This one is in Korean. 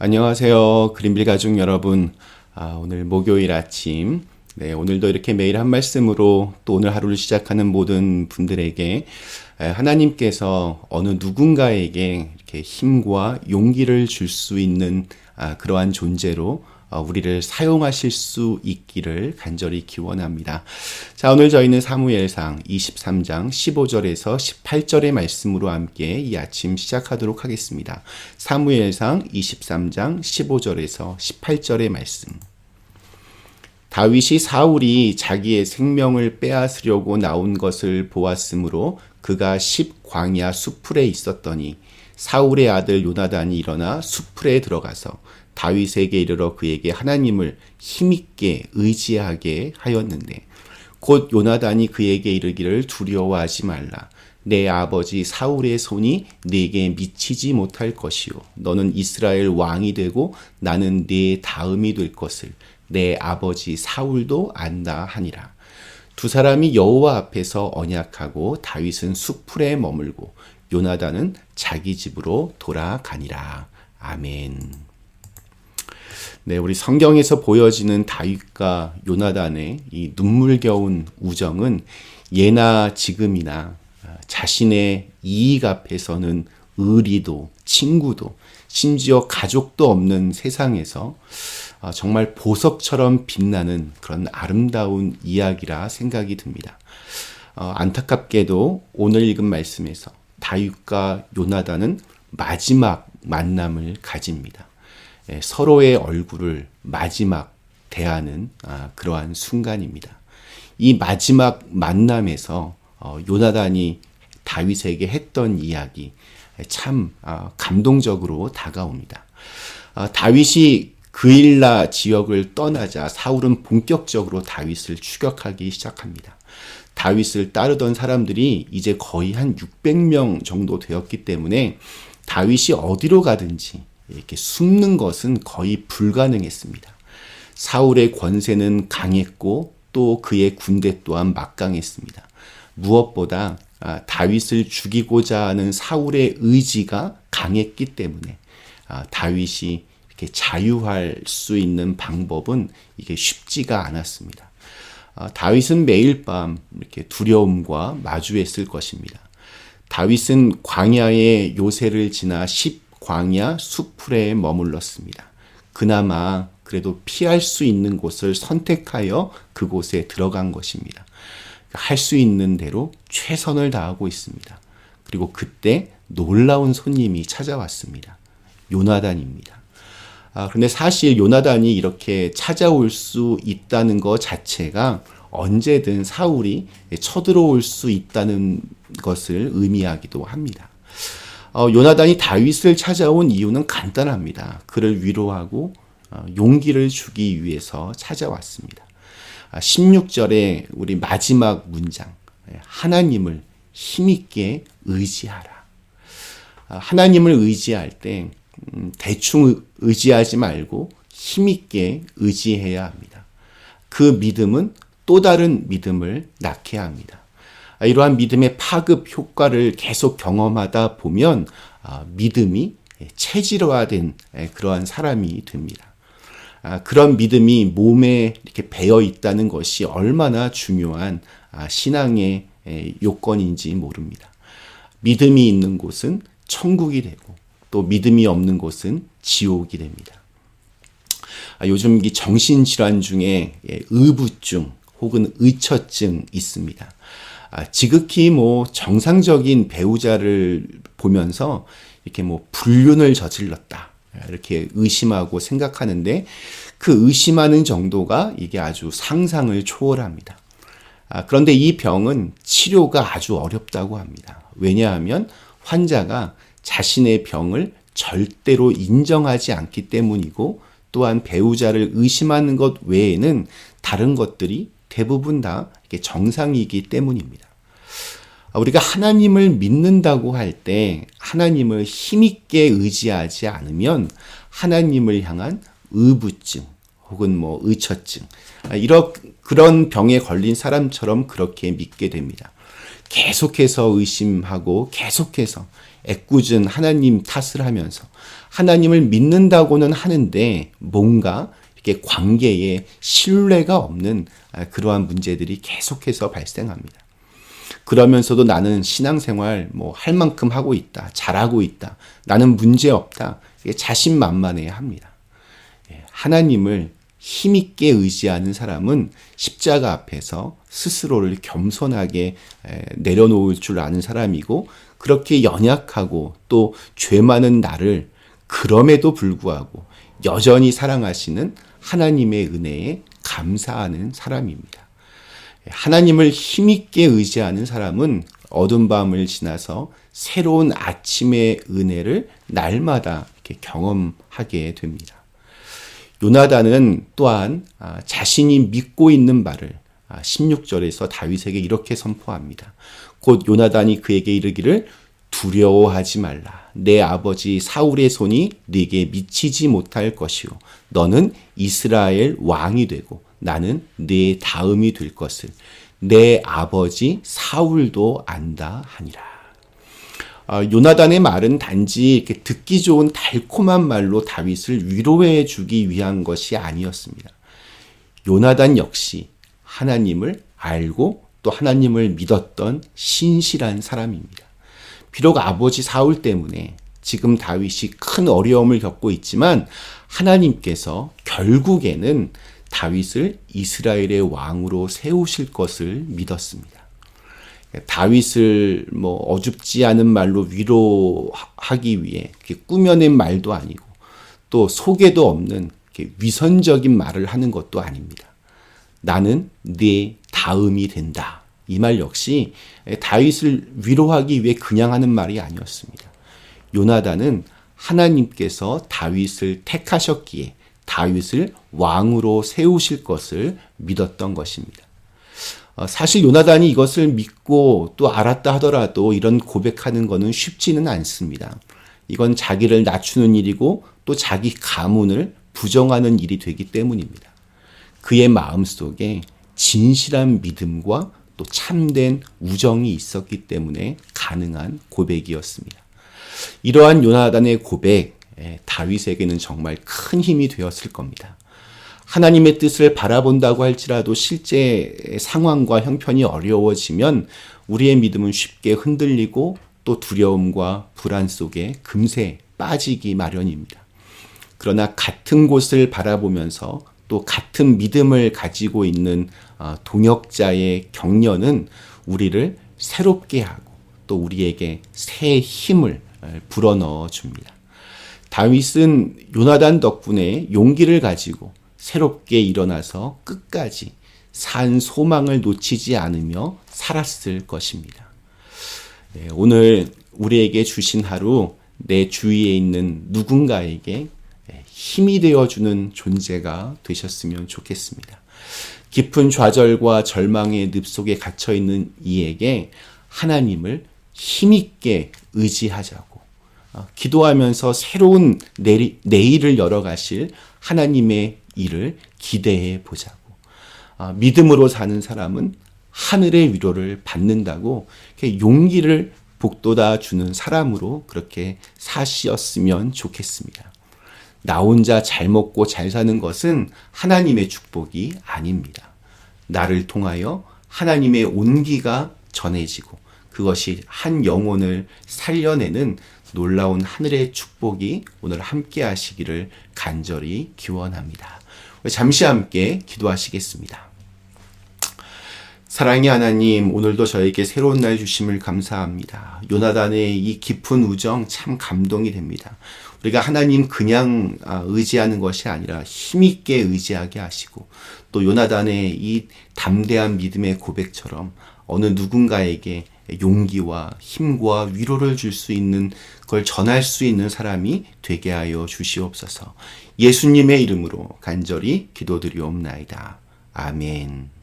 안녕하세요. 그린빌 가족 여러분. 오늘 목요일 아침. 오늘도 이렇게 매일 한 말씀으로 또 오늘 하루를 시작하는 모든 분들에게 하나님께서 어느 누군가에게 이렇게 힘과 용기를 줄 수 있는 그러한 존재로 우리를 사용하실 수 있기를 간절히 기원합니다. 자, 오늘 저희는 사무엘상 23장 15절에서 18절의 말씀으로 함께 이 아침 시작하도록 하겠습니다. 사무엘상 23장 15절에서 18절의 말씀. 다윗이 사울이 자기의 생명을 빼앗으려고 나온 것을 보았으므로 그가 10광야 수풀에 있었더니 사울의 아들 요나단이 일어나 수풀에 들어가서 다윗에게 이르러 그에게 하나님을 힘있게 의지하게 하였는데 곧 요나단이 그에게 이르기를 두려워하지 말라. 내 아버지 사울의 손이 네게 미치지 못할 것이요 너는 이스라엘 왕이 되고 나는 네 다음이 될 것을 내 아버지 사울도 안다 하니라. 두 사람이 여호와 앞에서 언약하고 다윗은 수풀에 머물고 요나단은 자기 집으로 돌아가니라. 아멘. 우리 성경에서 보여지는 다윗과 요나단의 이 눈물겨운 우정은 예나 지금이나 자신의 이익 앞에서는 의리도 친구도 심지어 가족도 없는 세상에서 정말 보석처럼 빛나는 그런 아름다운 이야기라 생각이 듭니다. 안타깝게도 오늘 읽은 말씀에서 다윗과 요나단은 마지막 만남을 가집니다. 서로의 얼굴을 마지막 대하는 그러한 순간입니다. 이 마지막 만남에서 요나단이 다윗에게 했던 이야기 참 감동적으로 다가옵니다. 다윗이 그일라 지역을 떠나자 사울은 본격적으로 다윗을 추격하기 시작합니다. 다윗을 따르던 사람들이 이제 거의 한 600명 정도 되었기 때문에 다윗이 어디로 가든지 이렇게 숨는 것은 거의 불가능했습니다. 사울의 권세는 강했고 또 그의 군대 또한 막강했습니다. 무엇보다 다윗을 죽이고자 하는 사울의 의지가 강했기 때문에 다윗이 이렇게 자유할 수 있는 방법은 이게 쉽지가 않았습니다. 다윗은 매일 밤 이렇게 두려움과 마주했을 것입니다. 다윗은 광야의 요새를 지나 광야 수풀에 머물렀습니다. 그나마 그래도 피할 수 있는 곳을 선택하여 그곳에 들어간 것입니다. 할 수 있는 대로 최선을 다하고 있습니다. 그리고 그때 놀라운 손님이 찾아왔습니다. 요나단입니다. 그런데 사실 요나단이 이렇게 찾아올 수 있다는 것 자체가 언제든 사울이 쳐들어올 수 있다는 것을 의미하기도 합니다. 요나단이 다윗을 찾아온 이유는 간단합니다. 그를 위로하고 용기를 주기 위해서 찾아왔습니다. 16절에 우리 마지막 문장, 하나님을 힘있게 의지하라. 하나님을 의지할 때 대충 의지하지 말고 힘있게 의지해야 합니다. 그 믿음은 또 다른 믿음을 낳게 합니다. 이러한 믿음의 파급 효과를 계속 경험하다 보면 믿음이 체질화된 그러한 사람이 됩니다. 그런 믿음이 몸에 이렇게 배어 있다는 것이 얼마나 중요한 신앙의 요건인지 모릅니다. 믿음이 있는 곳은 천국이 되고 또 믿음이 없는 곳은 지옥이 됩니다. 요즘 이 정신질환 중에 의부증 혹은 의처증 있습니다. 지극히 정상적인 배우자를 보면서 이렇게 불륜을 저질렀다. 이렇게 의심하고 생각하는데 그 의심하는 정도가 이게 아주 상상을 초월합니다. 그런데 이 병은 치료가 아주 어렵다고 합니다. 왜냐하면 환자가 자신의 병을 절대로 인정하지 않기 때문이고 또한 배우자를 의심하는 것 외에는 다른 것들이 대부분 다 정상이기 때문입니다. 우리가 하나님을 믿는다고 할 때 하나님을 힘있게 의지하지 않으면 하나님을 향한 의부증 혹은 의처증 그런 병에 걸린 사람처럼 그렇게 믿게 됩니다. 계속해서 의심하고 계속해서 애꿎은 하나님 탓을 하면서 하나님을 믿는다고는 하는데 뭔가 이렇게 관계에 신뢰가 없는 그러한 문제들이 계속해서 발생합니다. 그러면서도 나는 신앙생활 할 만큼 하고 있다. 잘하고 있다. 나는 문제 없다. 자신만만해 합니다. 하나님을 힘있게 의지하는 사람은 십자가 앞에서 스스로를 겸손하게 내려놓을 줄 아는 사람이고, 그렇게 연약하고 또 죄 많은 나를 그럼에도 불구하고 여전히 사랑하시는 하나님의 은혜에 감사하는 사람입니다. 하나님을 힘있게 의지하는 사람은 어두운 밤을 지나서 새로운 아침의 은혜를 날마다 이렇게 경험하게 됩니다. 요나단은 또한 자신이 믿고 있는 바를 16절에서 다윗에게 이렇게 선포합니다. 곧 요나단이 그에게 이르기를 두려워하지 말라. 내 아버지 사울의 손이 네게 미치지 못할 것이요. 너는 이스라엘 왕이 되고 나는 네 다음이 될 것을 내 아버지 사울도 안다 하니라. 요나단의 말은 단지 이렇게 듣기 좋은 달콤한 말로 다윗을 위로해 주기 위한 것이 아니었습니다. 요나단 역시 하나님을 알고 또 하나님을 믿었던 신실한 사람입니다. 비록 아버지 사울 때문에 지금 다윗이 큰 어려움을 겪고 있지만 하나님께서 결국에는 다윗을 이스라엘의 왕으로 세우실 것을 믿었습니다. 다윗을 어줍지 않은 말로 위로하기 위해 꾸며낸 말도 아니고 또 속에도 없는 위선적인 말을 하는 것도 아닙니다. 나는 네 다음이 된다. 이 말 역시 다윗을 위로하기 위해 그냥 하는 말이 아니었습니다. 요나단은 하나님께서 다윗을 택하셨기에 다윗을 왕으로 세우실 것을 믿었던 것입니다. 사실 요나단이 이것을 믿고 또 알았다 하더라도 이런 고백하는 것은 쉽지는 않습니다. 이건 자기를 낮추는 일이고 또 자기 가문을 부정하는 일이 되기 때문입니다. 그의 마음속에 진실한 믿음과 또 참된 우정이 있었기 때문에 가능한 고백이었습니다. 이러한 요나단의 고백, 다윗에게는 정말 큰 힘이 되었을 겁니다. 하나님의 뜻을 바라본다고 할지라도 실제 상황과 형편이 어려워지면 우리의 믿음은 쉽게 흔들리고 또 두려움과 불안 속에 금세 빠지기 마련입니다. 그러나 같은 곳을 바라보면서 또 같은 믿음을 가지고 있는 동역자의 격려는 우리를 새롭게 하고 또 우리에게 새 힘을 불어넣어 줍니다. 다윗은 요나단 덕분에 용기를 가지고 새롭게 일어나서 끝까지 산 소망을 놓치지 않으며 살았을 것입니다. 오늘 우리에게 주신 하루 내 주위에 있는 누군가에게 힘이 되어주는 존재가 되셨으면 좋겠습니다. 깊은 좌절과 절망의 늪 속에 갇혀있는 이에게 하나님을 힘있게 의지하자고 기도하면서 새로운 내일을 열어가실 하나님의 일을 기대해 보자고. 믿음으로 사는 사람은 하늘의 위로를 받는다고 용기를 북돋아 주는 사람으로 그렇게 사시었으면 좋겠습니다. 나 혼자 잘 먹고 잘 사는 것은 하나님의 축복이 아닙니다. 나를 통하여 하나님의 온기가 전해지고 그것이 한 영혼을 살려내는 놀라운 하늘의 축복이 오늘 함께 하시기를 간절히 기원합니다. 잠시 함께 기도하시겠습니다. 사랑의 하나님, 오늘도 저에게 새로운 날 주심을 감사합니다. 요나단의 이 깊은 우정 참 감동이 됩니다. 우리가 하나님 그냥 의지하는 것이 아니라 힘있게 의지하게 하시고 또 요나단의 이 담대한 믿음의 고백처럼 어느 누군가에게 용기와 힘과 위로를 줄 수 있는 걸 전할 수 있는 사람이 되게 하여 주시옵소서. 예수님의 이름으로 간절히 기도드리옵나이다. 아멘.